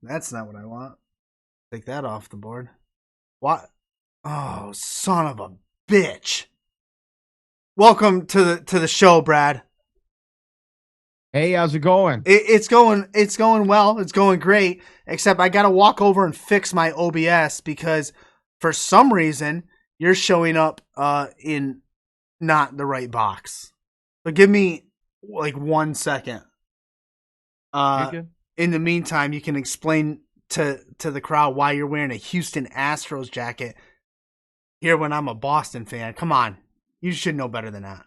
That's not what I want. Take that off the board. What? Oh, son of a bitch. Welcome to the show, Brad. Hey, how's it going? It's going well. It's going great. Except I got to walk over and fix my OBS because for some reason you're showing up in not the right box. So give me like 1 second. In the meantime, you can explain to the crowd why you're wearing a Houston Astros jacket here when I'm a Boston fan. Come on. You should know better than that.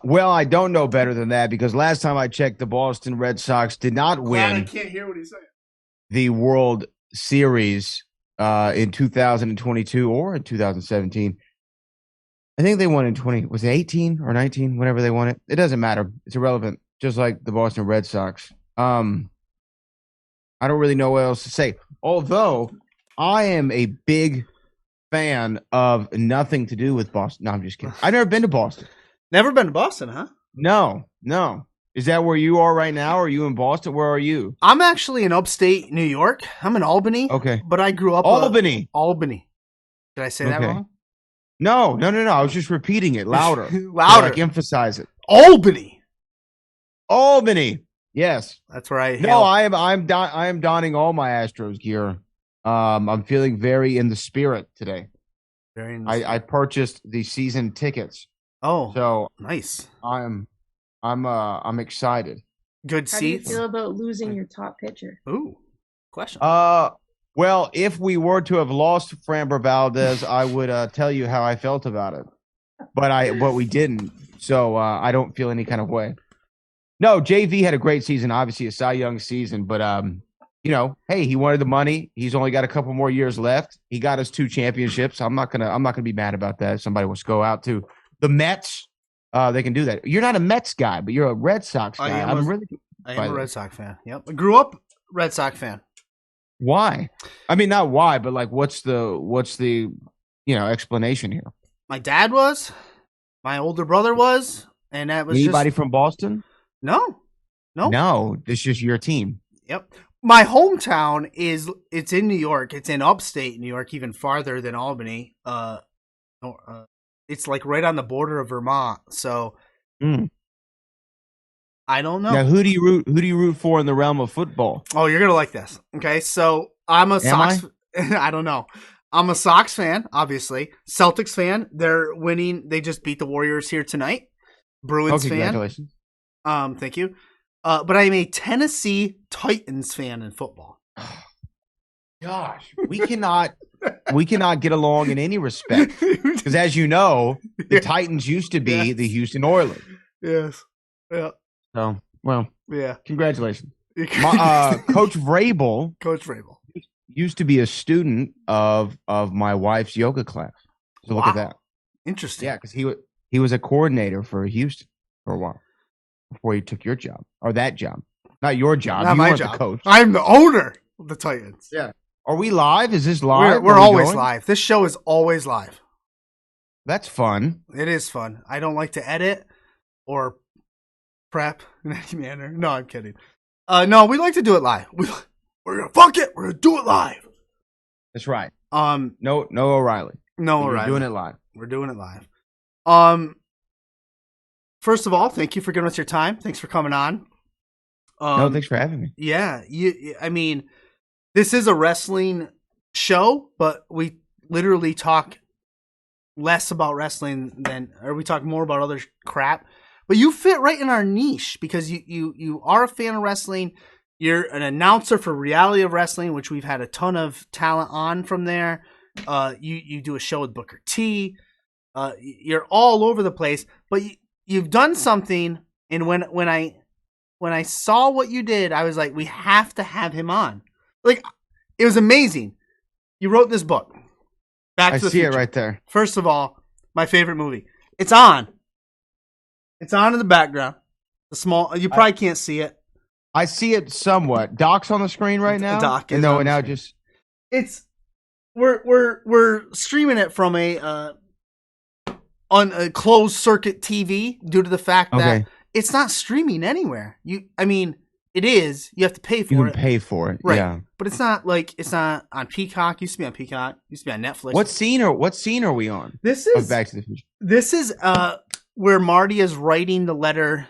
Well, I don't know better than that because last time I checked, the Boston Red Sox did not win I can't hear what he's saying. the World Series in 2022 or in 2017. I think they won in was it 18 or 19, whenever they won it. It doesn't matter. It's irrelevant, just like the Boston Red Sox. I don't really know what else to say. Although I am a big fan of nothing to do with Boston. No, I'm just kidding. I've never been to Boston. Never been to Boston, huh? No. Is that where you are right now? Are you in Boston? Where are you? I'm actually in upstate New York. I'm in Albany. Okay. But I grew up Albany. Albany. Did I say that wrong? No. I was just repeating it louder. Louder. Like emphasize it. Albany. Yes. That's right. No, I am donning all my Astros gear. I'm feeling very in the spirit today. I purchased the season tickets. Oh, so nice. I'm excited. Good How seats. do you feel about losing your top pitcher? Ooh, question. Well, if we were to have lost Framber Valdez, I would tell you how I felt about it. But we didn't. So I don't feel any kind of way. No, JV had a great season, obviously a Cy Young season, but hey, he wanted the money. He's only got a couple more years left. He got us 2 championships. I'm not gonna be mad about that. If somebody wants to go out to the Mets, they can do that. You're not a Mets guy, but you're a Red Sox guy. I am a Red Sox fan. Yep. I grew up Red Sox fan. Why? I mean, not why, but like what's the explanation here? My dad was, my older brother was, and that was anybody from Boston? No. It's just your team. Yep. My hometown it's in New York. It's in upstate New York, even farther than Albany. It's like right on the border of Vermont. So I don't know. Now, who do you root for in the realm of football? Oh, you're gonna like this. Okay, so I'm a Sox. I don't know. I'm a Sox fan, obviously. Celtics fan. They're winning. They just beat the Warriors here tonight. Bruins fan. Congratulations. Thank you. But I'm a Tennessee Titans fan in football. Gosh, we cannot get along in any respect because, as you know, the Titans used to be the Houston Oilers. Yes. Yeah. So, well, yeah. Congratulations, Coach Vrabel. Coach Vrabel used to be a student of my wife's yoga class. So look at that. Interesting. Yeah, because he was a coordinator for Houston for a while before he took your job or that job. Not your job. Not you my weren't job. The coach. I'm the owner of the Titans. Yeah. Are we live? Is this live? We're always live. This show is always live. That's fun. It is fun. I don't like to edit or prep in any manner. No, I'm kidding. No, we like to do it live. We're gonna fuck it. We're gonna do it live. That's right. No O'Reilly. No We're O'Reilly. doing it live. We're doing it live. First of all, thank you for giving us your time. Thanks for coming on. No, thanks for having me. Yeah, I mean, this is a wrestling show, but we literally talk less about wrestling or we talk more about other crap. But you fit right in our niche because you are a fan of wrestling. You're an announcer for Reality of Wrestling, which we've had a ton of talent on from there. You do a show with Booker T. You're all over the place, but you've done something. And when I saw what you did, I was like, we have to have him on. Like, it was amazing. You wrote this book. Back to the Future. It right there. First of all, my favorite movie. It's on. It's on in the background. The small. You probably can't see it. I see it somewhat. Doc's on the screen right now. Doc is no, on now the just. It's we're streaming it from on a closed circuit TV due to the fact that it's not streaming anywhere. I mean, it is. You have to pay for You it. can pay for it, Right. yeah. But it's not on Peacock. It used to be on Peacock. It used to be on Netflix. What scene are we on? This Of is Back to the Future. this is where Marty is writing the letter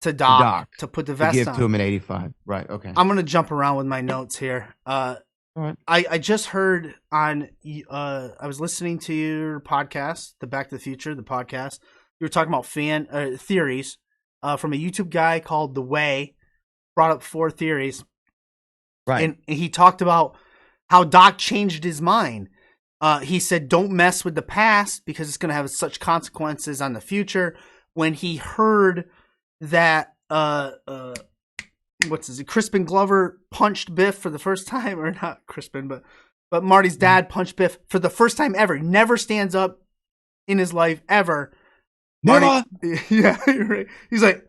to Doc to put the To vest give on. to him in 85. Right, okay. I'm gonna jump around with my notes here. All right. I just heard on I was listening to your podcast, the Back to the Future, the podcast. You were talking about fan theories from a YouTube guy called The Way. Brought up 4 theories, Right. and he talked about how Doc changed his mind. He said, "Don't mess with the past because it's going to have such consequences on the future." When he heard that Crispin Glover punched Biff for the first time, or not Crispin, but Marty's dad punched Biff for the first time ever. Never stands up in his life ever. Never. Marty, yeah, you're right. He's like,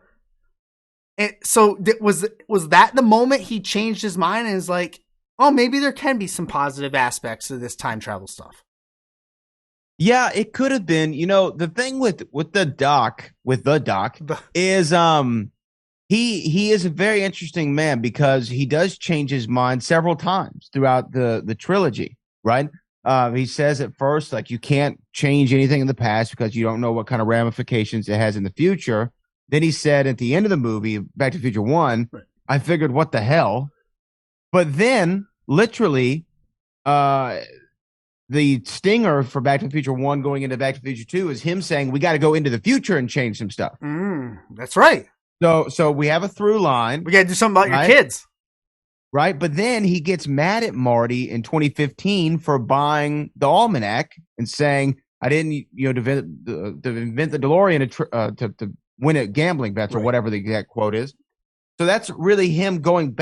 so was that the moment he changed his mind and is like, oh, maybe there can be some positive aspects of this time travel stuff. Yeah, it could have been. You know, the thing with the Doc is he is a very interesting man because he does change his mind several times throughout the trilogy, right? He says at first, like, you can't change anything in the past because you don't know what kind of ramifications it has in the future. Then he said at the end of the movie, Back to the Future 1, right, I figured, what the hell? But then, literally, the stinger for Back to the Future 1 going into Back to the Future 2 is him saying, we got to go into the future and change some stuff. That's right. So we have a through line. We got to do something about your kids. Right? But then he gets mad at Marty in 2015 for buying the almanac and saying, I didn't, invent the DeLorean to win at gambling bets, or whatever the exact quote is. So that's really him going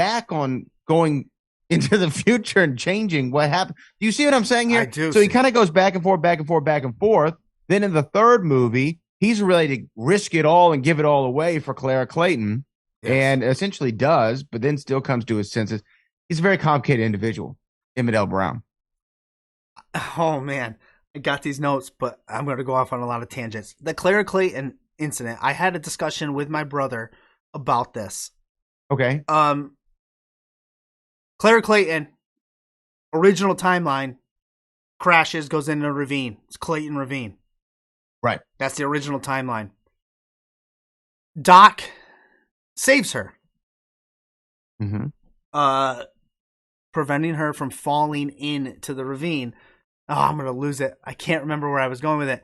into the future and changing what happened. Do you see what I'm saying here? I do. So he kind of goes back and forth. Then in the third movie, he's ready to risk it all and give it all away for Clara Clayton. Yes. And essentially does, but then still comes to his senses. He's a very complicated individual, Emmett L. Brown. Oh, man. I got these notes, but I'm going to go off on a lot of tangents. The Clara Clayton incident, I had a discussion with my brother about this. Okay. Clara Clayton, original timeline, crashes, goes into a ravine. It's Clayton Ravine. Right. That's the original timeline. Doc saves her. Mm-hmm. Preventing her from falling into the ravine. Oh, I'm going to lose it. I can't remember where I was going with it.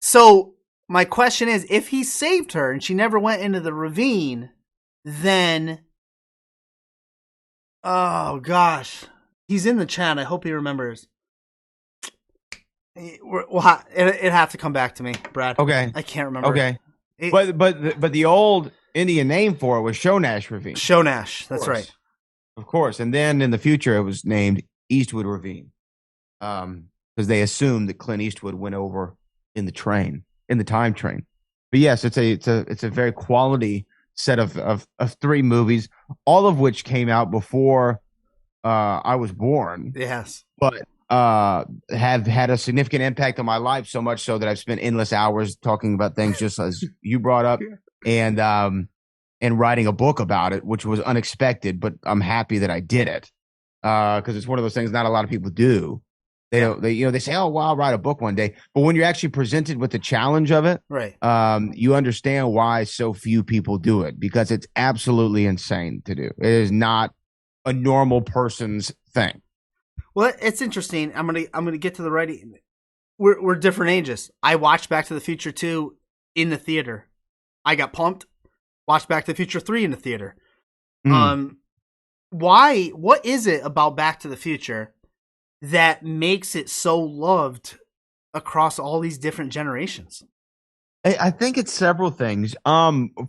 So my question is, if he saved her and she never went into the ravine, then, oh gosh, he's in the chat. I hope he remembers. It'd have to come back to me, Brad. Okay. I can't remember. Okay. But the old Indian name for it was Shonash Ravine. Shonash, that's right. Of course. And then in the future, it was named Eastwood Ravine, because they assumed that Clint Eastwood went over in the time train. But yes, it's a very quality set of 3 movies, all of which came out before I was born. Yes, but have had a significant impact on my life, so much so that I've spent endless hours talking about things just as you brought up, and writing a book about it, which was unexpected, but I'm happy that I did it, because it's one of those things not a lot of people do. They say, oh, well, I'll write a book one day, but when you're actually presented with the challenge of it, right, you understand why so few people do it, because it's absolutely insane to do. It is not a normal person's thing. Well, it's interesting. I'm gonna get to the writing. We're different ages. I watched Back to the Future 2 in the theater. I got pumped. Watched Back to the Future 3 in the theater. Why? What is it about Back to the Future that makes it so loved across all these different generations? I think it's several things.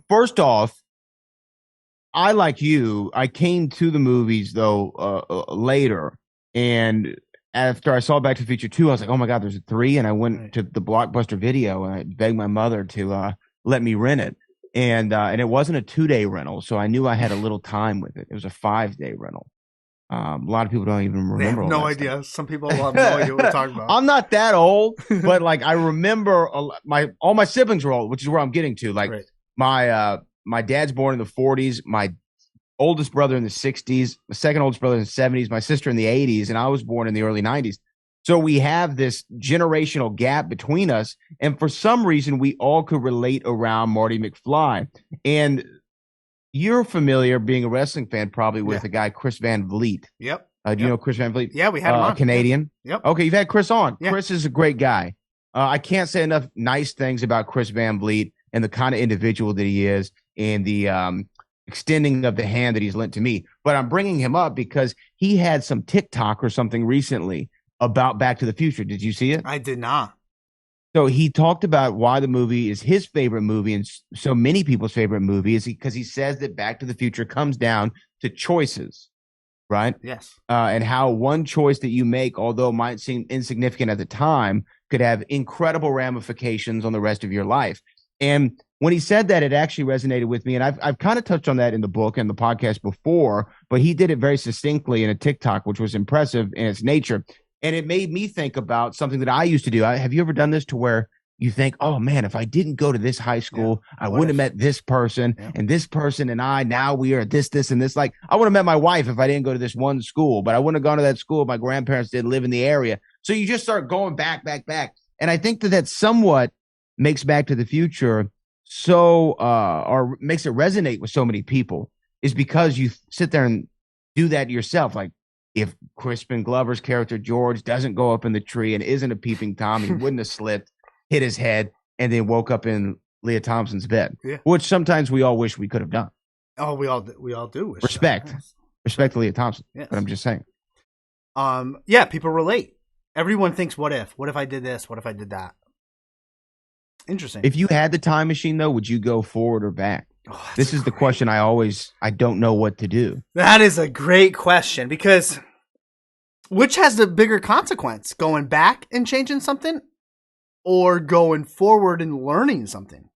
First off, I, like you, I came to the movies though later. And after I saw Back to the Future 2, I was like, oh my God, there's a 3. And I went to the Blockbuster Video and I begged my mother to let me rent it. And it wasn't a 2-day rental, so I knew I had a little time with it. It was a 5-day rental. A lot of people don't even remember. They have no idea. Stuff. Some people have no idea what we're talking about. I'm not that old, but like I remember all my siblings were old, which is where I'm getting to. Like my dad's born in the 40s. My oldest brother in the 60s, the second oldest brother in the 70s, my sister in the 80s, and I was born in the early 90s. So we have this generational gap between us. And for some reason, we all could relate around Marty McFly. And you're familiar, being a wrestling fan, probably with a guy, Chris Van Vliet. Yep. Do you know Chris Van Vliet? Yeah, we had him on. A Canadian. Yep. Okay, you've had Chris on. Yeah. Chris is a great guy. I can't say enough nice things about Chris Van Vliet and the kind of individual that he is and the extending of the hand that he's lent to me. But I'm bringing him up because he had some TikTok or something recently about Back to the Future. Did you see it? I did not. So he talked about why the movie is his favorite movie and so many people's favorite movie is because he says that Back to the Future comes down to choices, right? Yes. And how one choice that you make, although it might seem insignificant at the time, could have incredible ramifications on the rest of your life. And when he said that, it actually resonated with me. And I've kind of touched on that in the book and the podcast before, but he did it very succinctly in a TikTok, which was impressive in its nature. And it made me think about something that I used to do. Have you ever done this to where you think, oh, man, if I didn't go to this high school, I wouldn't have met this person and this person and I, now we are this, and this. Like, I would have met my wife if I didn't go to this one school, but I wouldn't have gone to that school if my grandparents didn't live in the area. So you just start going back. And I think that somewhat makes Back to the Future so, or makes it resonate with so many people is because you sit there and do that yourself. Like, if Crispin Glover's character, George, doesn't go up in the tree and isn't a peeping Tom, he wouldn't have slipped, hit his head, and then woke up in Leah Thompson's bed, which sometimes we all wish we could have done. Oh, we all do wish respect. that. Yes. Respect to Leah Thompson. Yes. But I'm just saying. Yeah, people relate. Everyone thinks, what if? What if I did this? What if I did that? Interesting. If you had the time machine, though, would you go forward or back? Oh, this is the question I don't know what to do. That is a great question because which has the bigger consequence? Going back and changing something or going forward and learning something?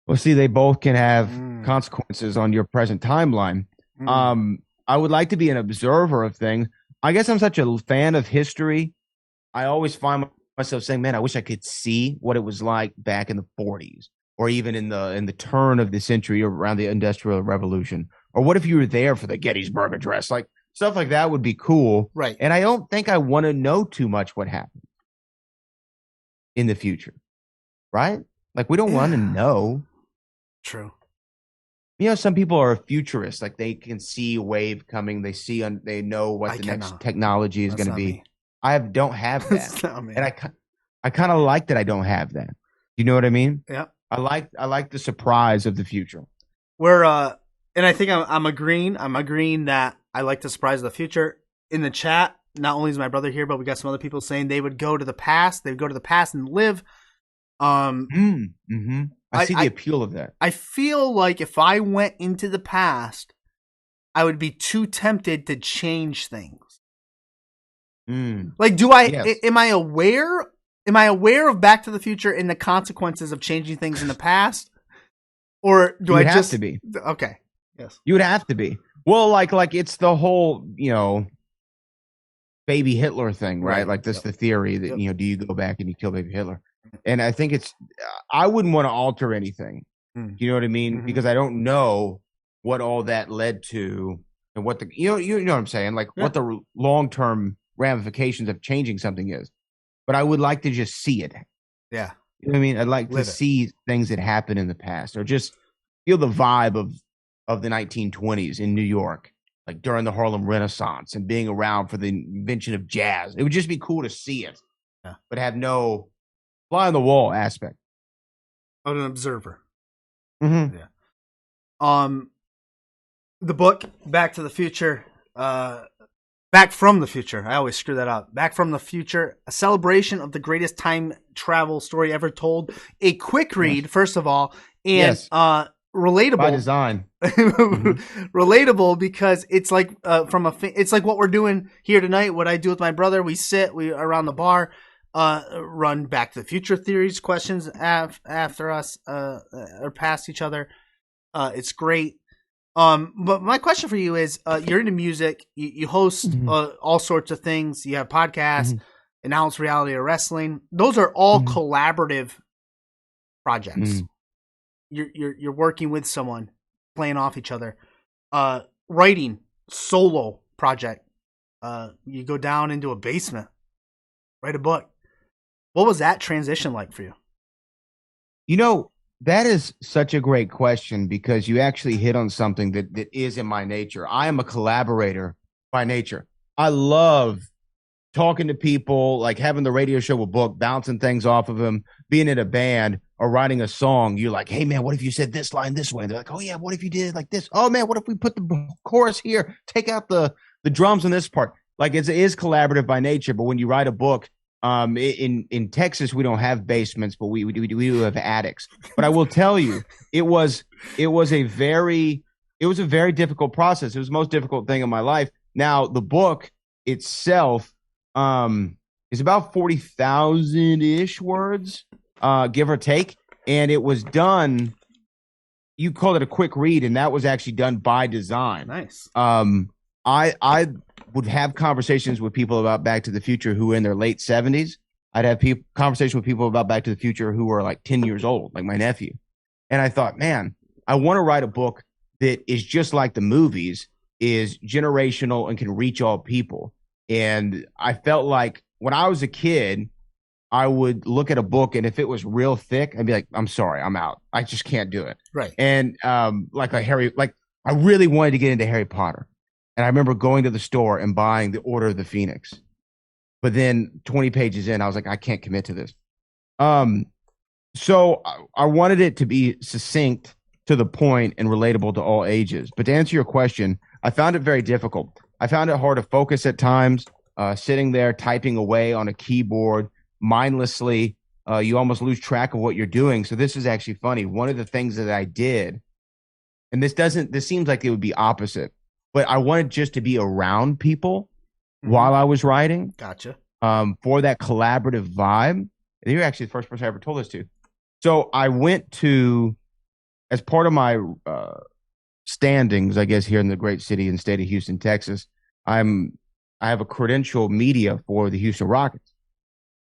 Well, see, they both can have consequences on your present timeline. I would like to be an observer of things. I guess I'm such a fan of history. I always find myself saying, man, I wish I could see what it was like back in the 40s. Or even in the turn of the century around the Industrial Revolution. Or what if you were there for the Gettysburg Address? Like, stuff like that would be cool. Right. And I don't think I want to know too much what happened in the future. Right? Like, we don't want to know. True. You know, some people are futurists. Like, they can see a wave coming. They know what next technology is going to be. Me. I don't have that. That's not me. And I kind of like that I don't have that. You know what I mean? Yeah. I like the surprise of the future. And I think I'm agreeing. I'm agreeing that I like the surprise of the future. In the chat, not only is my brother here, but we got some other people saying they would go to the past. They would go to the past and live. I see the appeal of that. I feel like if I went into the past, I would be too tempted to change things. Like, am I aware? Am I aware of Back to the Future and the consequences of changing things in the past? Or do I just have to be? Okay. Yes. You would have to be. Well, like it's the whole, baby Hitler thing, right? Like that's the theory that, do you go back and you kill baby Hitler? And I think I wouldn't want to alter anything. You know what I mean? Mm-hmm. Because I don't know what all that led to and what you know what I'm saying? Like what the long-term ramifications of changing something is. But I would like to just see it. Yeah. You know what I mean? I'd like to see things that happened in the past or just feel the vibe of the 1920s in New York, like during the Harlem Renaissance and being around for the invention of jazz. It would just be cool to see it, but have no fly on the wall aspect. Of an observer. Mm-hmm. Yeah. The book, Back to the Future, Back from the Future. I always screw that up. Back from the Future, a celebration of the greatest time travel story ever told. A quick read, first of all, and relatable by design. Relatable because it's like it's like what we're doing here tonight. What I do with my brother, we around the bar, run Back to the Future theories, questions after us or past each other. It's great. But my question for you is, you're into music, you host all sorts of things. You have podcasts, announce reality or wrestling. Those are all collaborative projects. You're working with someone, playing off each other. writing solo project. You go down into a basement, write a book. What was that transition like for you? You know, that is such a great question because you actually hit on something that is in my nature. I am a collaborator by nature. I love talking to people, like having the radio show with Book, bouncing things off of him, being in a band or writing a song. You're like, hey, man, what if you said this line this way? And they're like, oh, yeah, what if you did it like this? Oh, man, what if we put the chorus here? Take out the drums in this part. Like it is collaborative by nature. But when you write a book, in Texas, we don't have basements, but we do have attics. But I will tell you, it was a very difficult process. It was the most difficult thing in my life. Now, the book itself is about 40,000-ish words, give or take. And it was done, you called it a quick read, and that was actually done by design. Nice. I would have conversations with people about Back to the Future who were in their late 70s. I'd have conversations with people about Back to the Future who were like 10 years old, like my nephew. And I thought, man, I want to write a book that is just like the movies, is generational and can reach all people. And I felt like when I was a kid, I would look at a book, and if it was real thick, I'd be like, I'm sorry, I'm out. I just can't do it. Right. And I really wanted to get into Harry Potter. And I remember going to the store and buying The Order of the Phoenix. But then 20 pages in, I was like, I can't commit to this. So I wanted it to be succinct, to the point, and relatable to all ages. But to answer your question, I found it very difficult. I found it hard to focus at times, sitting there typing away on a keyboard mindlessly. You almost lose track of what you're doing. So this is actually funny. One of the things that I did, and this seems like it would be opposite, but I wanted just to be around people while I was writing. Gotcha. For that collaborative vibe. And you're actually the first person I ever told this to. So I went to, as part of my standings, I guess, here in the great city and state of Houston, Texas, I have a credential media for the Houston Rockets.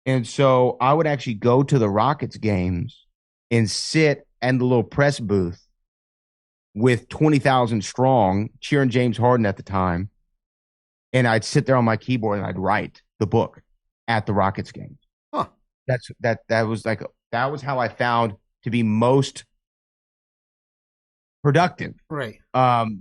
And so I would actually go to the Rockets games and sit in the little press booth with 20,000 strong, cheering James Harden at the time. And I'd sit there on my keyboard and I'd write the book at the Rockets game. Huh. That was how I found to be most productive. Right.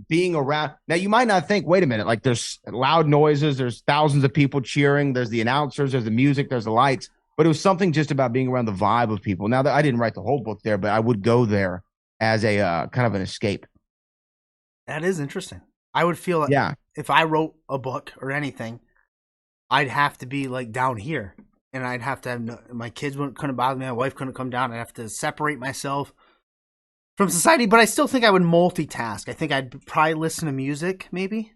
Being around. Now, you might not think, wait a minute, like there's loud noises, there's thousands of people cheering, there's the announcers, there's the music, there's the lights. But it was something just about being around the vibe of people. Now, that I didn't write the whole book there, but I would go there as a kind of an escape. That is interesting. I would feel like if I wrote a book or anything, I'd have to be like down here, and I'd have to have my kids couldn't bother me, my wife couldn't come down. I'd have to separate myself from society, but I still think I would multitask. I think I'd probably listen to music maybe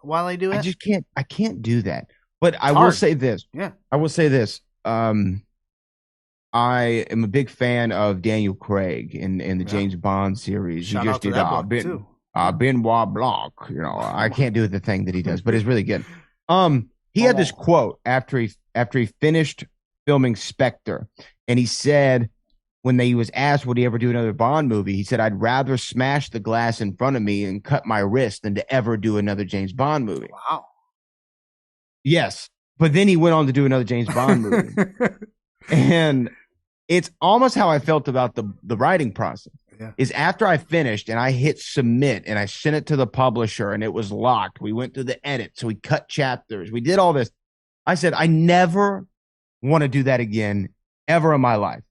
while I do it. I can't do that. But I will say this. Yeah. I will say this. I am a big fan of Daniel Craig in the James Bond series. Shout he just out to did that book, too. Benoit Blanc. You know, I can't do the thing that he does, but it's really good. He had this quote after he finished filming Spectre, and he said, when he was asked would he ever do another Bond movie, he said, I'd rather smash the glass in front of me and cut my wrist than to ever do another James Bond movie. Wow. Yes. But then he went on to do another James Bond movie. And it's almost how I felt about the writing process. Yeah. Is after I finished and I hit submit and I sent it to the publisher and it was locked. We went through the edit. So we cut chapters. We did all this. I said, I never want to do that again ever in my life.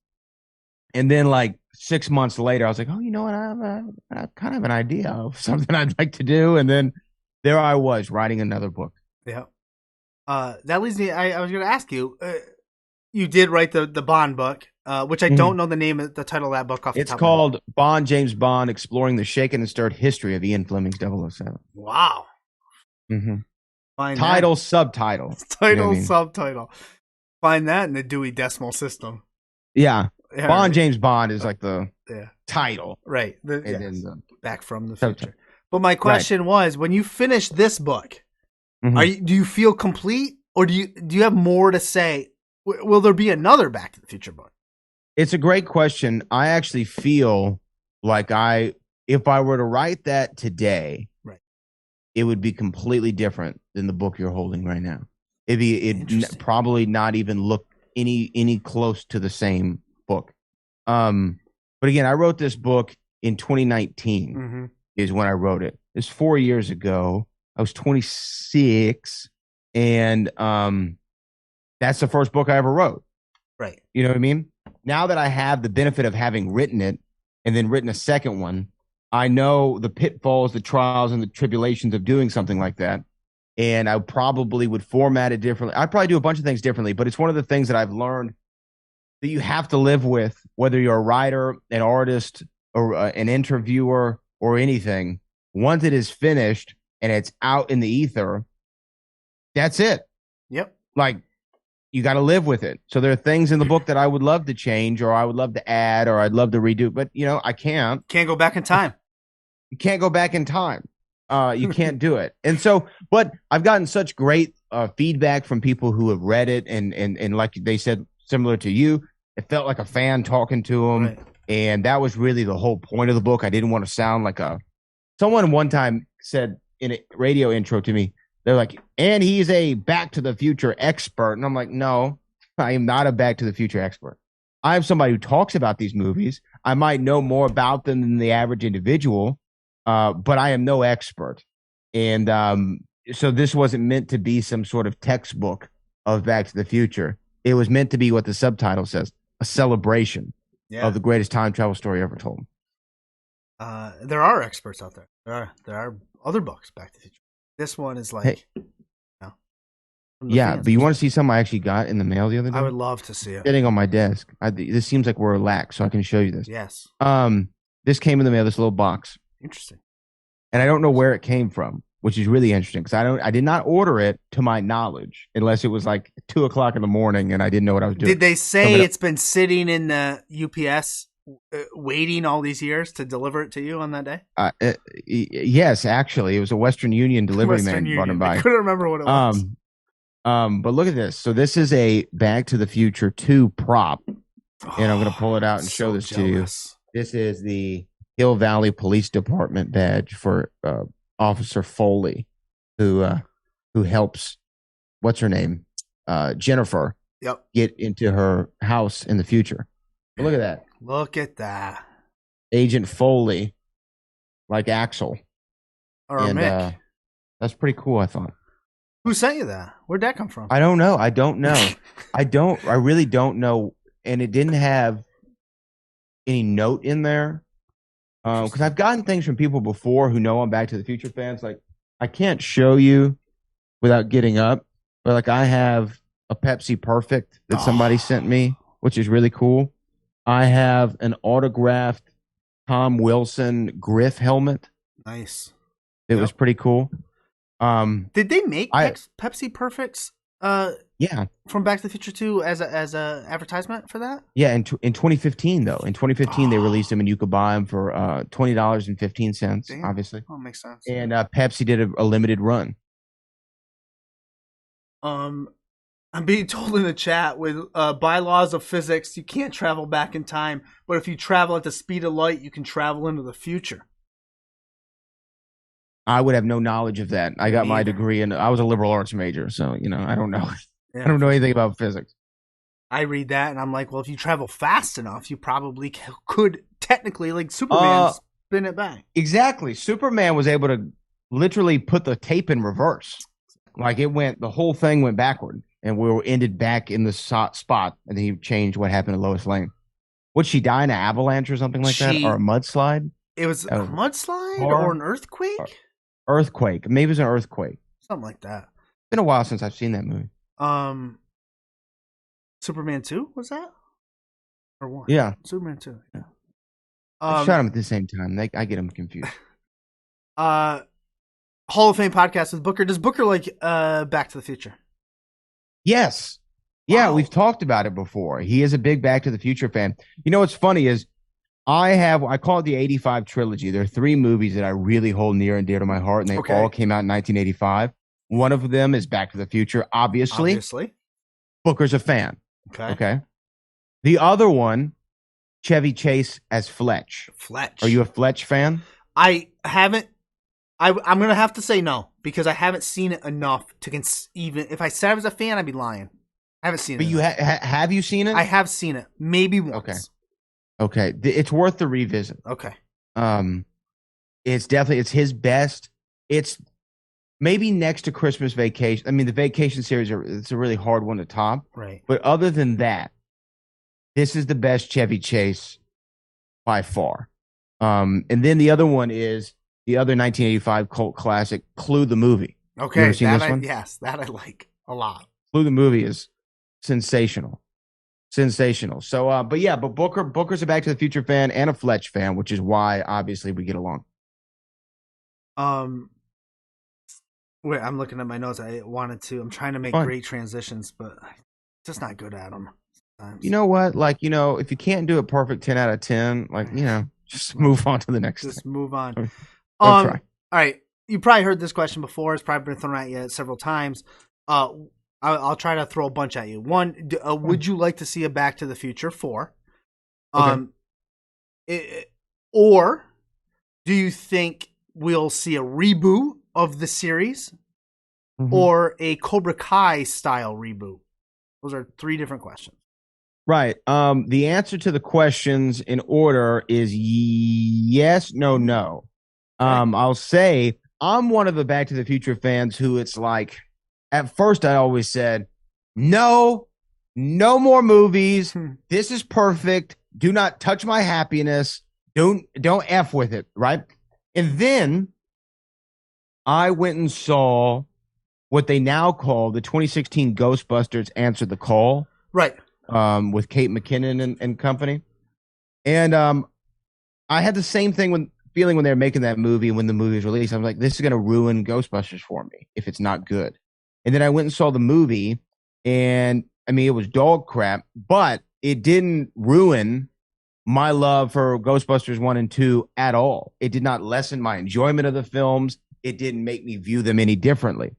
And then like 6 months later, I was like, oh, you know what? I have kind of an idea of something I'd like to do. And then there I was writing another book. Yeah. That leads me, I was going to ask you, you did write the Bond book, which I don't know the title of that book off the top of my head. It's called Bond, James Bond, Exploring the Shaken and Stirred History of Ian Fleming's 007. Wow. Mm-hmm. Title, subtitle. Title, subtitle. Find that in the Dewey Decimal System. Yeah. Bond, James Bond is like the title. Right. Then Back from the Future. But my question was, when you finish this book, do you feel complete, or do you have more to say? Will there be another Back to the Future book? It's a great question. I actually feel like I if I were to write that today, Right. it would be completely different than the book you're holding right now. It'd probably not even look any close to the same book. But again, I wrote this book in 2019 is when I wrote it. It's 4 years ago. I was 26, and that's the first book I ever wrote. Right. You know what I mean? Now that I have the benefit of having written it and then written a second one, I know the pitfalls, the trials, and the tribulations of doing something like that. And I probably would format it differently. I'd probably do a bunch of things differently, but it's one of the things that I've learned that you have to live with, whether you're a writer, an artist, or an interviewer, or anything. Once it is finished and it's out in the ether, that's it. Yep. Like, you got to live with it. So there are things in the book that I would love to change, or I would love to add, or I'd love to redo, but I can't. Can't go back in time. You can't go back in time. You can't do it. And so, but I've gotten such great feedback from people who have read it, and like they said, similar to you, it felt like a fan talking to them. Right. And that was really the whole point of the book. I didn't want to sound like someone one time said in a radio intro to me, they're like, and he's a Back to the Future expert. And I'm like, no, I am not a Back to the Future expert. I'm somebody who talks about these movies. I might know more about them than the average individual, but I am no expert. And so this wasn't meant to be some sort of textbook of Back to the Future. It was meant to be what the subtitle says, a celebration of the greatest time travel story ever told. There are experts out there. There are other books Back to the Future. This one is like, yeah, but you want to see something I actually got in the mail the other day? I would love to see it. Sitting on my desk. This seems like we're relaxed, so I can show you this. Yes. This came in the mail, this little box. Interesting. And I don't know where it came from, which is really interesting because I did not order it to my knowledge, unless it was like 2:00 in the morning and I didn't know what I was doing. Did they say it's been sitting in the UPS waiting all these years to deliver it to you on that day? Yes, actually, it was a Western Union delivery man running by. I couldn't remember what it was. But look at this. So this is a Back to the Future 2 prop, and I'm going to pull it out and show this to you. This is the Hill Valley Police Department badge for Officer Foley, who helps what's her name, Jennifer, get into her house in the future. But look at that. Look at that. Agent Foley, like Axel. Or Mick. That's pretty cool, I thought. Who sent you that? Where'd that come from? I don't know. I really don't know. And it didn't have any note in there. Because I've gotten things from people before who know I'm Back to the Future fans. Like, I can't show you without getting up, but like I have a Pepsi Perfect that somebody sent me, which is really cool. I have an autographed Tom Wilson Griff helmet. Nice. It was pretty cool. Did they make Pepsi Perfects? Yeah, from Back to the Future 2 as a advertisement for that. Yeah, in 2015 though, in 2015 they released them and you could buy them for $20.15. Obviously, makes sense. And Pepsi did a limited run. I'm being told in the chat with by laws of physics, you can't travel back in time, but if you travel at the speed of light, you can travel into the future. I would have no knowledge of that. I got my degree and I was a liberal arts major, so I don't know. Yeah. I don't know anything about physics. I read that and I'm like, well, if you travel fast enough, you probably could technically, like Superman, spin it back. Exactly. Superman was able to literally put the tape in reverse. Like the whole thing went backward. And we were ended back in the spot, and then he changed what happened to Lois Lane. Would she die in an avalanche or something like that, or a mudslide? It was a mudslide or an earthquake. Earthquake, maybe it was an earthquake, something like that. It's been a while since I've seen that movie. Superman 2 was that, or 1? Yeah, Superman 2. Yeah, I shot them at the same time. I get them confused. Hall of Fame podcast with Booker. Does Booker like Back to the Future? Yes. Yeah, we've talked about it before. He is a big Back to the Future fan. You know what's funny is I call it the 85 trilogy. There are 3 movies that I really hold near and dear to my heart, and they all came out in 1985. One of them is Back to the Future, obviously. Booker's a fan. Okay. The other one, Chevy Chase as Fletch. Fletch. Are you a Fletch fan? I haven't. I'm gonna have to say no because I haven't seen it enough to even. If I said I was a fan, I'd be lying. I haven't seen it. But you have you seen it? I have seen it, maybe once. Okay. It's worth the revisit. Okay. It's definitely his best. It's maybe next to Christmas Vacation. I mean, the Vacation series it's a really hard one to top. Right. But other than that, this is the best Chevy Chase by far. And then the other one is the other 1985 cult classic, Clue the movie. Okay. You ever seen this one? Yes, that I like a lot. Clue the movie is sensational. So, but Booker's a Back to the Future fan and a Fletch fan, which is why obviously we get along. Wait, I'm looking at my notes. I'm trying to make great transitions, but I'm just not good at them. Sometimes. You know what? Like, if you can't do a perfect 10 out of 10, like, just move on to the next Just thing. move on. Don't try. All right. You probably heard this question before. It's probably been thrown at you several times. I'll try to throw a bunch at you. One, would you like to see a Back to the Future 4? Or do you think we'll see a reboot of the series or a Cobra Kai style reboot? Those are 3 different questions. Right. The answer to the questions in order is yes, no, no. I'll say I'm one of the Back to the Future fans who it's like, at first I always said, no more movies. This is perfect. Do not touch my happiness. Don't F with it. Right. And then I went and saw what they now call the 2016 Ghostbusters Answer the Call. Right. With Kate McKinnon and company. And I had the same feeling when they were making that movie, when the movie was released. I was like, this is going to ruin Ghostbusters for me if it's not good. And then I went and saw the movie, and I mean, it was dog crap, but it didn't ruin my love for Ghostbusters 1 and 2 at all. It did not lessen my enjoyment of the films. It didn't make me view them any differently.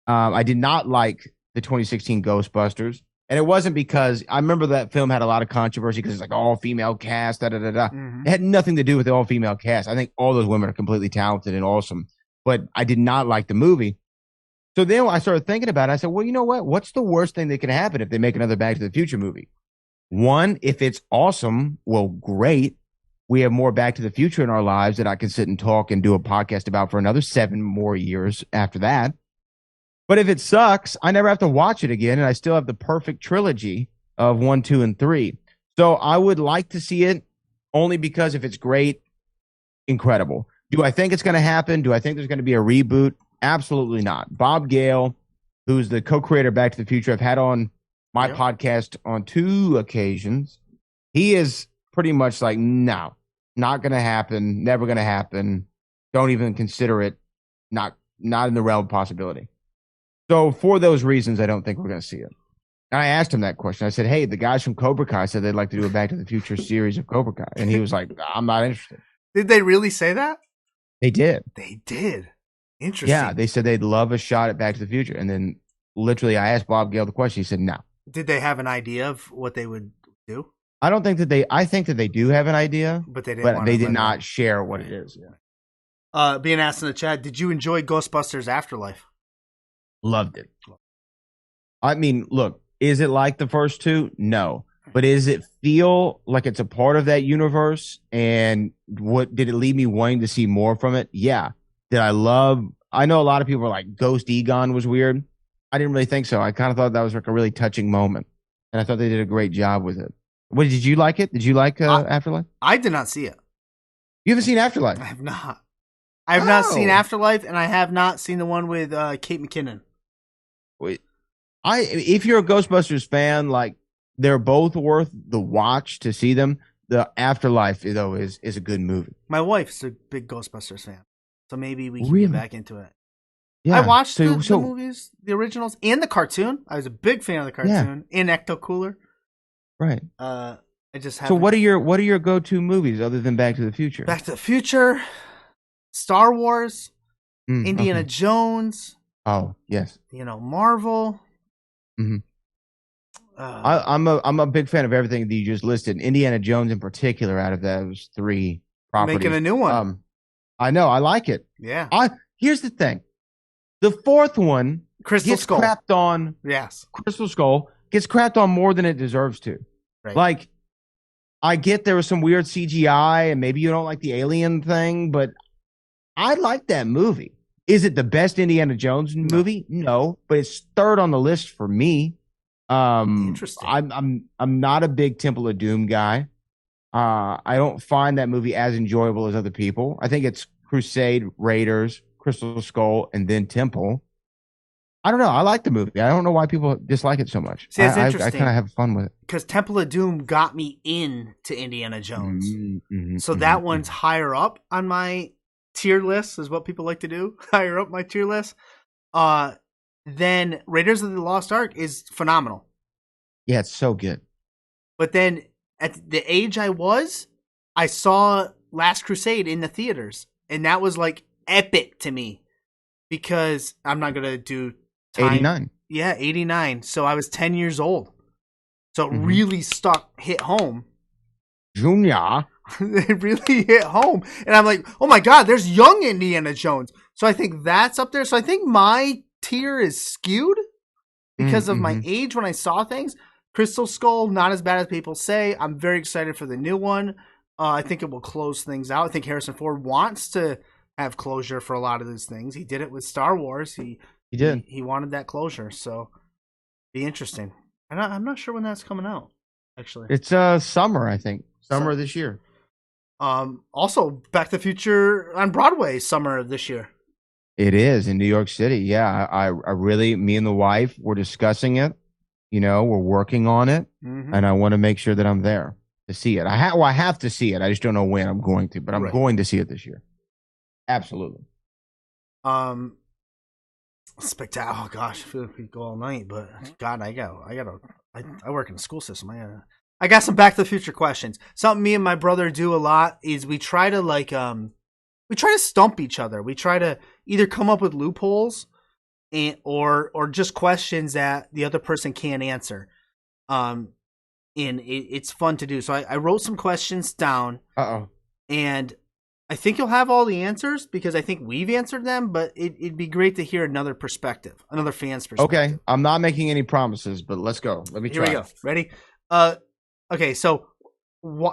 I did not like the 2016 Ghostbusters. And it wasn't because I remember that film had a lot of controversy because it's like all female cast, da da da da. It had nothing to do with the all female cast. I think all those women are completely talented and awesome, but I did not like the movie. So then I started thinking about it. I said, well, you know what? What's the worst thing that can happen if they make another Back to the Future movie? One, if it's awesome, well, great. We have more Back to the Future in our lives that I can sit and talk and do a podcast about for another 7 more years after that. But if it sucks, I never have to watch it again, and I still have the perfect trilogy of 1, 2, and 3. So I would like to see it only because if it's great, incredible. Do I think it's going to happen? Do I think there's going to be a reboot? Absolutely not. Bob Gale, who's the co-creator of Back to the Future, I've had on my podcast on 2 occasions. He is pretty much like, no, not going to happen, never going to happen. Don't even consider it. Not in the realm of possibility. So for those reasons, I don't think we're going to see it. And I asked him that question. I said, hey, the guys from Cobra Kai said they'd like to do a Back to the Future series of Cobra Kai. And he was like, I'm not interested. Did they really say that? They did. They did. Interesting. Yeah, they said they'd love a shot at Back to the Future. And then literally I asked Bob Gale the question. He said, no. Did they have an idea of what they would do? I think that they do have an idea, but they did not share what it is. Yeah. Being asked in the chat, did you enjoy Ghostbusters Afterlife? Loved it. I mean, look, is it like the first 2? No. But does it feel like it's a part of that universe? And what did it leave me wanting to see more from it? Yeah. I know a lot of people were like, Ghost Egon was weird. I didn't really think so. I kind of thought that was like a really touching moment. And I thought they did a great job with it. Did you like it? Did you like Afterlife? I did not see it. You haven't seen Afterlife? I have not. I have not seen Afterlife, and I have not seen the one with Kate McKinnon. Wait, if you're a Ghostbusters fan, like they're both worth the watch to see them. The Afterlife, though, is a good movie. My wife's a big Ghostbusters fan, so maybe we can get back into it. Yeah, I watched the movies, the originals, and the cartoon. I was a big fan of the cartoon and Ecto Cooler. Right. I just haven't. So what are your go-to movies other than Back to the Future? Back to the Future, Star Wars, Indiana Jones. Oh yes. Marvel. Mm-hmm. I'm a big fan of everything that you just listed. Indiana Jones in particular, out of those 3 properties. Making a new one. I know. I like it. Yeah. Here's the thing. The fourth one Crystal gets Skull. crapped on. Yes. Crystal Skull gets crapped on more than it deserves to. Right. Like, I get there was some weird CGI and maybe you don't like the alien thing, but I like that movie. Is it the best Indiana Jones movie? No, but it's third on the list for me. Interesting. I'm not a big Temple of Doom guy. I don't find that movie as enjoyable as other people. I think it's Crusade, Raiders, Crystal Skull, and then Temple. I don't know. I like the movie. I don't know why people dislike it so much. See, it's I interesting. kind of have fun with it. Because Temple of Doom got me into Indiana Jones. Mm-hmm, so that one's higher up on my tier list, is what people like to do. Higher up my tier list. Then Raiders of the Lost Ark is phenomenal. Yeah, it's so good. But then at the age I was, I saw Last Crusade in the theaters. And that was like epic to me. Because I'm not going to do time. 89. Yeah, 89. So I was 10 years old. So it really hit home. Junior. It really hit home. And I'm like, oh my God, there's young Indiana Jones. So I think that's up there. So I think my tier is skewed because of my age when I saw things. Crystal Skull, not as bad as people say. I'm very excited for the new one. I think it will close things out. I think Harrison Ford wants to have closure for a lot of these things. He did it with Star Wars. He did. He wanted that closure. So be interesting. And I'm not sure when that's coming out, actually. It's summer, I think. Summer this year. Also, Back to the Future on Broadway summer of this year. It is in New York City. Yeah, I really, me and the wife, we're discussing it. You know, we're working on it, and I want to make sure that I'm there to see it. I have to see it. I just don't know when I'm going to, but I'm going to see it this year. Absolutely. Spectacular. Oh gosh, I feel like we go all night, but God, I work in the school system. I got some Back to the Future questions. Something me and my brother do a lot is we try to stump each other. We try to either come up with loopholes or just questions that the other person can't answer. And it's fun to do. So I wrote some questions down. And I think you'll have all the answers because I think we've answered them, but it'd be great to hear another perspective, another fan's perspective. Okay. I'm not making any promises, but let's go. Let me try. Here we go. Ready? Okay, so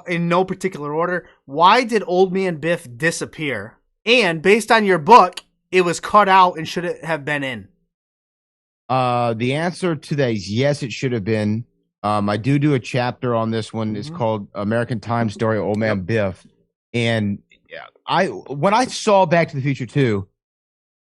in no particular order, why did Old Man Biff disappear? And based on your book, it was cut out and should it have been in? The answer to that is yes, it should have been. I do a chapter on this one. It's called American Time Story, Old Man Biff. And when I saw Back to the Future 2,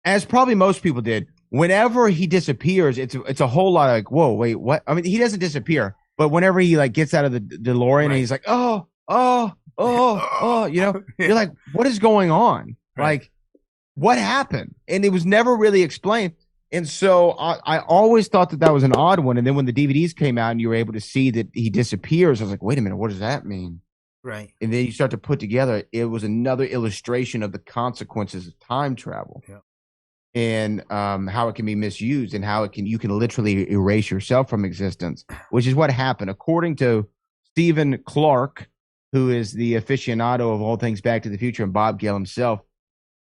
as probably most people did, whenever he disappears, it's a whole lot of like, whoa, wait, what? I mean, he doesn't disappear, but whenever he like gets out of the DeLorean and he's like, oh, you know, you're like, what is going on? Like, what happened? And it was never really explained. And so I always thought that was an odd one. And then when the DVDs came out and you were able to see that he disappears, I was like, wait a minute, what does that mean? Right. And then you start to put together, it was another illustration of the consequences of time travel. Yeah. And how it can be misused and how you can literally erase yourself from existence, which is what happened. According to Stephen Clark, who is the aficionado of all things Back to the Future, and Bob Gale himself,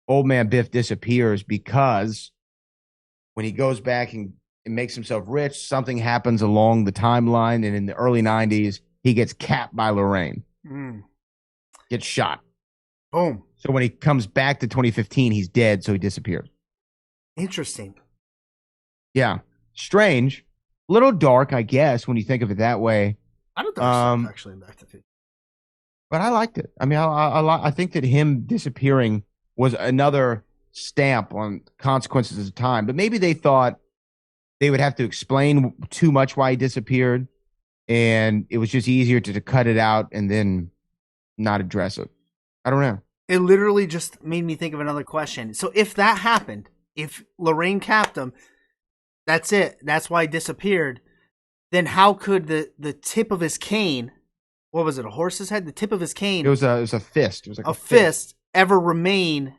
Old Man Biff disappears because when he goes back and makes himself rich, something happens along the timeline. And in the early 90s, he gets capped by Lorraine. Gets shot. Boom. So when he comes back to 2015, he's dead, so he disappears. Interesting. Yeah. Strange. A little dark, I guess, when you think of it that way. I don't think so, actually, in Back to the Future. But I liked it. I mean, I think that him disappearing was another stamp on consequences of time. But maybe they thought they would have to explain too much why he disappeared, and it was just easier to cut it out and then not address it. I don't know. It literally just made me think of another question. So if that happened, if Lorraine capped him, that's it. That's why he disappeared. Then how could the tip of his cane, what was it, a horse's head? The tip of his cane. It was a fist. It was like a fist ever remain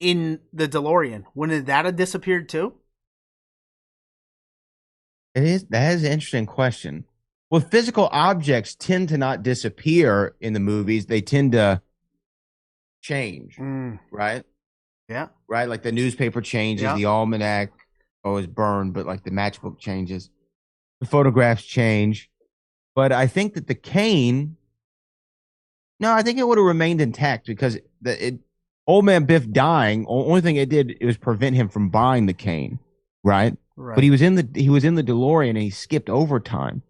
in the DeLorean? Wouldn't that have disappeared too? That is an interesting question. Well, physical objects tend to not disappear in the movies. They tend to change, Mm, right? yeah. Right, like the newspaper changes, Yeah. the almanac is burned, but like the matchbook changes, the photographs change. But I think that the cane, no, I think it would have remained intact because old man Biff dying. Only thing it did it was prevent him from buying the cane, right? Right. But he was in the DeLorean and he skipped overtime.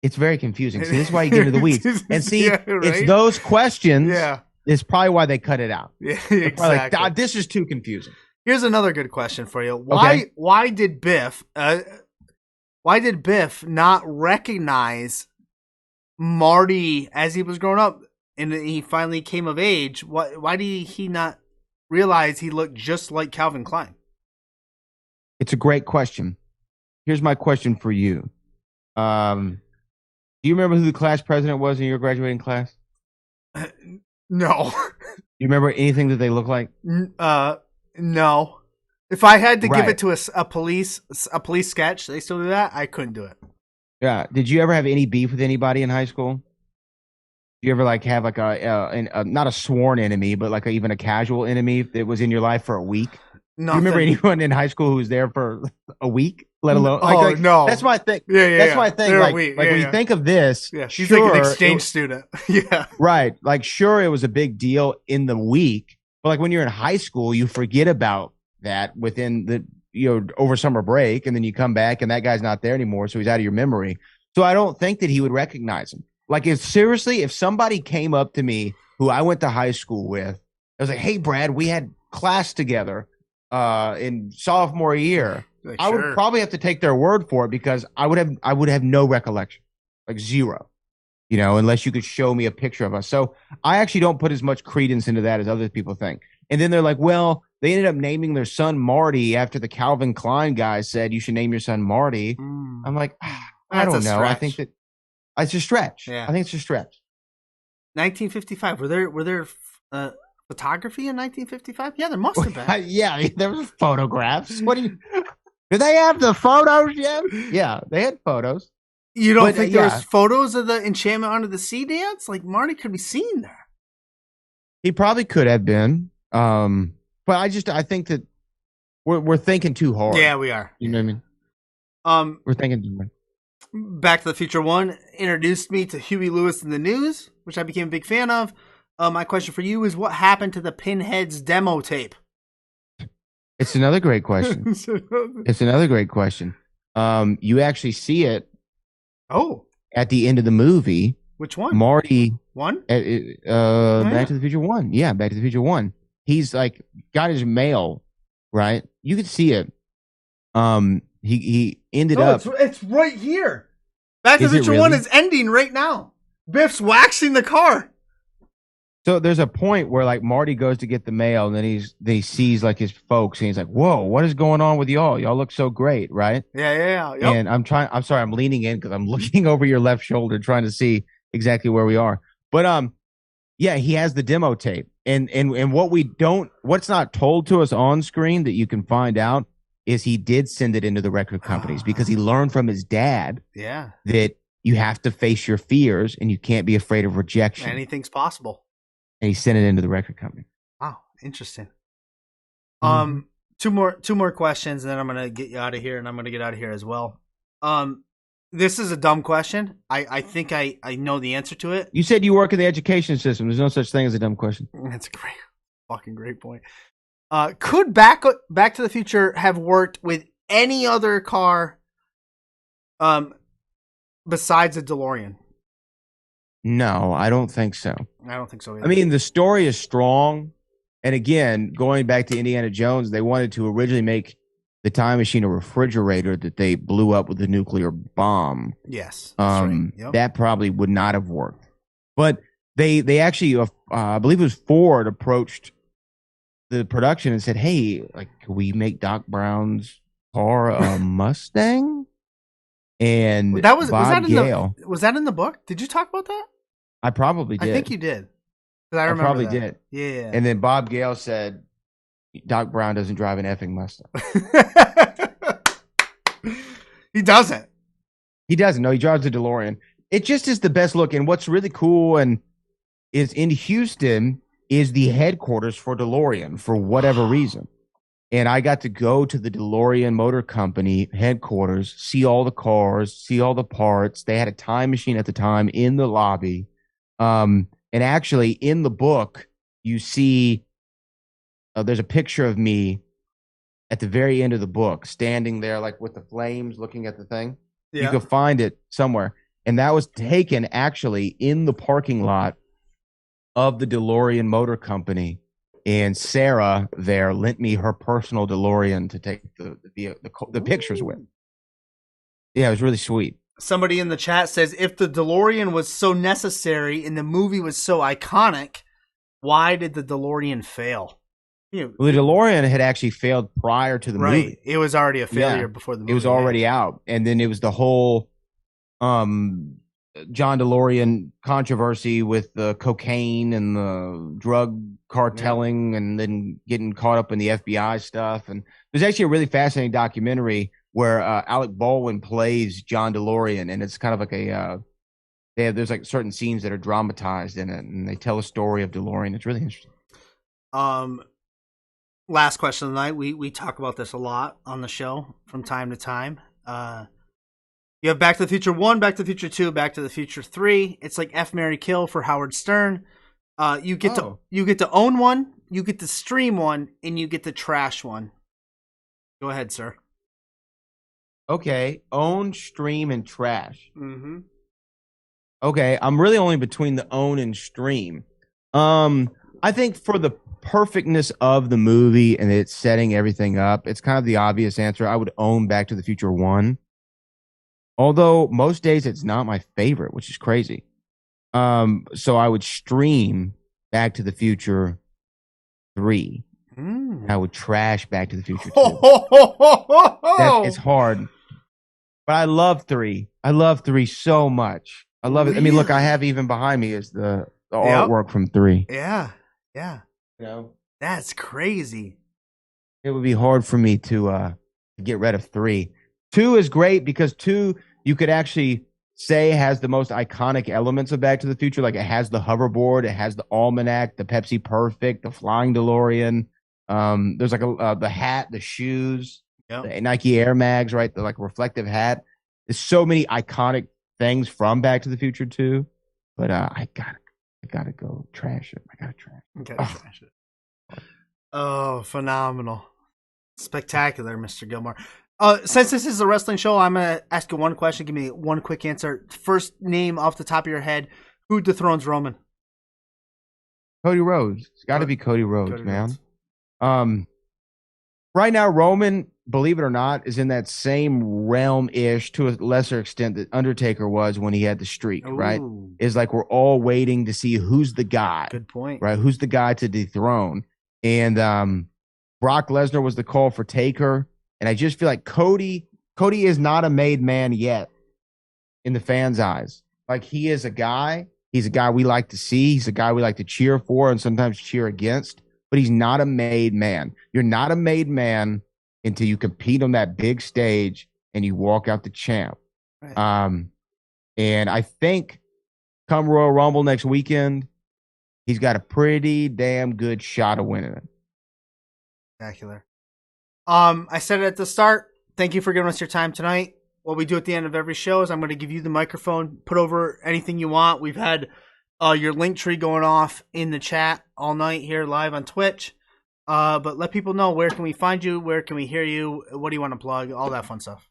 It's very confusing. See, this is why you get into the weeds. And see, Yeah, right? it's those questions. Yeah. Is probably why they cut it out. Yeah, They're probably like, exactly. "God, this is too confusing." Here's another good question for you. Okay. Why did Biff not recognize Marty as he was growing up and he finally came of age? Why did he not realize he looked just like Calvin Klein? It's a great question. Here's my question for you. Do you remember who the class president was in your graduating class? No. You remember anything that they look like? No. If I had to give Right. it to a police sketch, they still do that. I couldn't do it. Yeah. Did you ever have any beef with anybody in high school? Did you ever like have like a not a sworn enemy, but like even a casual enemy that was in your life for a week? Do you remember anyone in high school who was there for a week, let alone? No. That's my thing. Yeah. That's my thing. They're Like, a week. when you think of this, Yeah, she's sure, like an exchange student. Yeah. Right. Like, sure, it was a big deal in the week, but like when you're in high school, you forget about that within the, over summer break, and then you come back and that guy's not there anymore. So he's out of your memory. So I don't think that he would recognize him. Like, if somebody came up to me who I went to high school with, I was like, "Hey, Brad, we had class together in sophomore year." Like, I would probably have to take their word for it because I would have no recollection, like zero, unless you could show me a picture of us. So I actually don't put as much credence into that as other people think. And then they're like, well, they ended up naming their son Marty after the Calvin Klein guy said you should name your son Marty. I'm like, I don't know. I think that it's a stretch. Yeah. I think it's a stretch. 1955. Were there photography in 1955? Yeah, there must have been. Yeah, there was photographs. Did they have the photos yet? Yeah, they had photos. You don't think there's photos of the Enchantment Under the Sea dance? Like, Marty could be seen there. He probably could have been. But I think that we're thinking too hard. Yeah, we are. You know what I mean? We're thinking too hard. Back to the Future 1 introduced me to Huey Lewis in the News, which I became a big fan of. My question for you is, what happened to the Pinheads demo tape? It's another great question. You actually see it. Oh, at the end of the movie. Which one? Marty. One? Back to the Future 1. Yeah, Back to the Future 1. He's like got his mail, right? You could see it. He ended up. It's right here. Back to the Future 1 is ending right now. Biff's waxing the car. So there's a point where like Marty goes to get the mail, and then he sees like his folks, and he's like, "Whoa, what is going on with y'all? Y'all look so great, right?" Yeah. Yep. And I'm sorry, I'm leaning in because I'm looking over your left shoulder, trying to see exactly where we are. But yeah, he has the demo tape, and what's not told to us on screen that you can find out is he did send it into the record companies because he learned from his dad. Yeah. That you have to face your fears and you can't be afraid of rejection. Anything's possible. And he sent it into the record company. Wow, interesting. Two more questions, and then I'm gonna get you out of here, and I'm gonna get out of here as well. This is a dumb question. I think I know the answer to it. You said you work in the education system. There's no such thing as a dumb question. That's a fucking great point. Could Back to the Future have worked with any other car, besides a DeLorean? No, I don't think so. I don't think so either. I mean, the story is strong. And again, going back to Indiana Jones, they wanted to originally make the time machine a refrigerator that they blew up with a nuclear bomb. Yes. That's right. Yep. That probably would not have worked. But they actually, I believe it was Ford, approached the production and said, "Hey, like, can we make Doc Brown's car a Mustang?" And was that in the book? Did you talk about that? I probably did. I think you did. I remember probably that. did. Yeah. And then Bob Gale said, "Doc Brown doesn't drive an effing Mustang." He doesn't. He doesn't. No, he drives a DeLorean. It just is the best look. And what's really cool is in Houston, is the headquarters for DeLorean for whatever reason. And I got to go to the DeLorean Motor Company headquarters, see all the cars, see all the parts. They had a time machine at the time in the lobby. And actually, in the book, you see there's a picture of me at the very end of the book, standing there like with the flames, looking at the thing. Yeah. You can find it somewhere. And that was taken actually in the parking lot of the DeLorean Motor Company. And Sarah there lent me her personal DeLorean to take the pictures with. Yeah, it was really sweet. Somebody in the chat says, if the DeLorean was so necessary and the movie was so iconic, why did the DeLorean fail? Well, the DeLorean had actually failed prior to the movie. It was already a failure before the movie. It was already out. And then it was the whole John DeLorean controversy with the cocaine and the drug cartelling and then getting caught up in the FBI stuff. And there's actually a really fascinating documentary where Alec Baldwin plays John DeLorean, and it's kind of like there's like certain scenes that are dramatized in it, and they tell a story of DeLorean. It's really interesting. Last question of the night. We talk about this a lot on the show from time to time. You have Back to the Future 1, Back to the Future 2, Back to the Future 3. It's like F, Marry, Kill for Howard Stern. You get to own one, you get to stream one, and you get to trash one. Go ahead, sir. Okay, own, stream, and trash. Mm-hmm. Okay, I'm really only between the own and stream. I think for the perfectness of the movie and it's setting everything up, it's kind of the obvious answer. I would own Back to the Future 1. Although most days it's not my favorite, which is crazy. So I would stream Back to the Future 3. I would trash Back to the Future 2. It's hard. But I love 3. I love 3 so much. I love it. I mean, look, I have even behind me is the artwork from 3. Yeah. You know? That's crazy. It would be hard for me to get rid of 3. 2 is great because 2 you could actually say has the most iconic elements of Back to the Future. Like it has the hoverboard, it has the almanac, the Pepsi Perfect, the flying DeLorean. There's like the hat, the shoes, the Nike Air Mags, right? The like reflective hat. There's so many iconic things from Back to the Future 2. But I gotta go trash it. I gotta trash it. Oh, phenomenal. Spectacular, Mr. Gilmore. Since this is a wrestling show, I'm going to ask you one question. Give me one quick answer. First name off the top of your head. Who dethrones Roman? Cody Rhodes. It's got to be Cody Rhodes, man. Right now, Roman, believe it or not, is in that same realm-ish to a lesser extent that Undertaker was when he had the streak, right? It's like we're all waiting to see who's the guy. Good point. Right? Who's the guy to dethrone? And Brock Lesnar was the call for Taker. And I just feel like Cody is not a made man yet in the fans' eyes. Like he is a guy. He's a guy we like to see. He's a guy we like to cheer for and sometimes cheer against. But he's not a made man. You're not a made man until you compete on that big stage and you walk out the champ. Right. And I think come Royal Rumble next weekend, he's got a pretty damn good shot of winning it. Spectacular. I said it at the start. Thank you for giving us your time tonight. What we do at the end of every show is I'm going to give you the microphone, put over anything you want. We've had your link tree going off in the chat all night here live on Twitch. But let people know, where can we find you? Where can we hear you? What do you want to plug? All that fun stuff.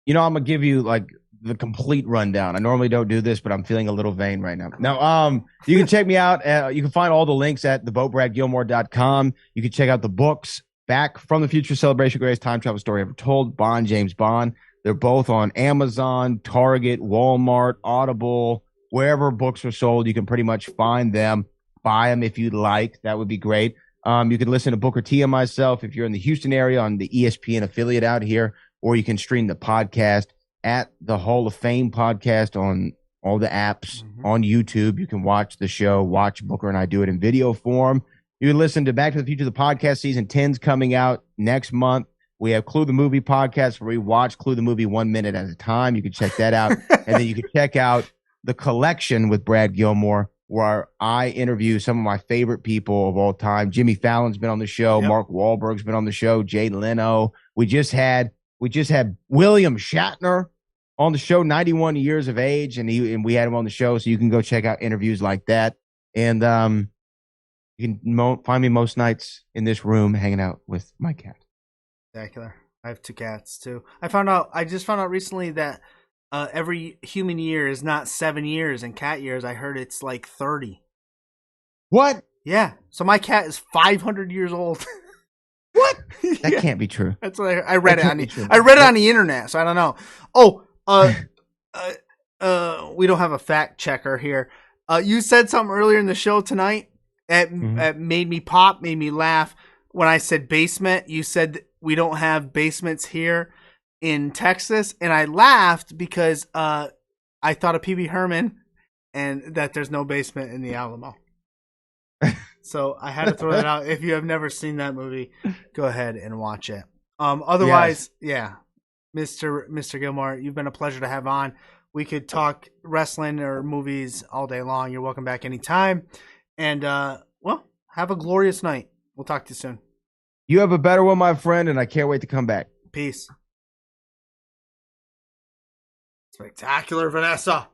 You know, I'm going to give you like the complete rundown. I normally don't do this, but I'm feeling a little vain right now. Now, you can check me out. You can find all the links at thebradgilmore.com. You can check out the books. Back from the Future Celebration, Greatest Time Travel Story Ever Told, Bond, James Bond. They're both on Amazon, Target, Walmart, Audible, wherever books are sold. You can pretty much find them. Buy them if you'd like. That would be great. You can listen to Booker T and myself if you're in the Houston area on the ESPN affiliate out here, or you can stream the podcast at the Hall of Fame podcast on all the apps on YouTube. You can watch the show, watch Booker and I do it in video form. You can listen to Back to the Future, the podcast. Season 10's coming out next month. We have Clue the Movie podcast where we watch Clue the Movie 1 minute at a time. You can check that out. And then you can check out the collection with Brad Gilmore where I interview some of my favorite people of all time. Jimmy Fallon's been on the show. Yep. Mark Wahlberg's been on the show. Jay Leno. We just had William Shatner on the show, 91 years of age, and we had him on the show. So you can go check out interviews like that. And you can find me most nights in this room hanging out with my cat. Spectacular. I have 2 cats too. I just found out recently that every human year is not 7 years, and cat years, I heard it's like 30. What? Yeah. So my cat is 500 years old. What? That Yeah. can't be true. That's what I read it That on can't be true. I read it on the internet, so I don't know. Oh, we don't have a fact checker here. You said something earlier in the show tonight that made me pop, made me laugh. When I said basement, you said we don't have basements here in Texas, and I laughed because I thought of Pee-wee Herman and that there's no basement in the Alamo. So I had to throw that out. If you have never seen that movie, go ahead and watch it. Otherwise, yeah, Mr. Gilmore, you've been a pleasure to have on. We could talk wrestling or movies all day long. You're welcome back anytime. And, well, have a glorious night. We'll talk to you soon. You have a better one, my friend, and I can't wait to come back. Peace. Spectacular, Vanessa.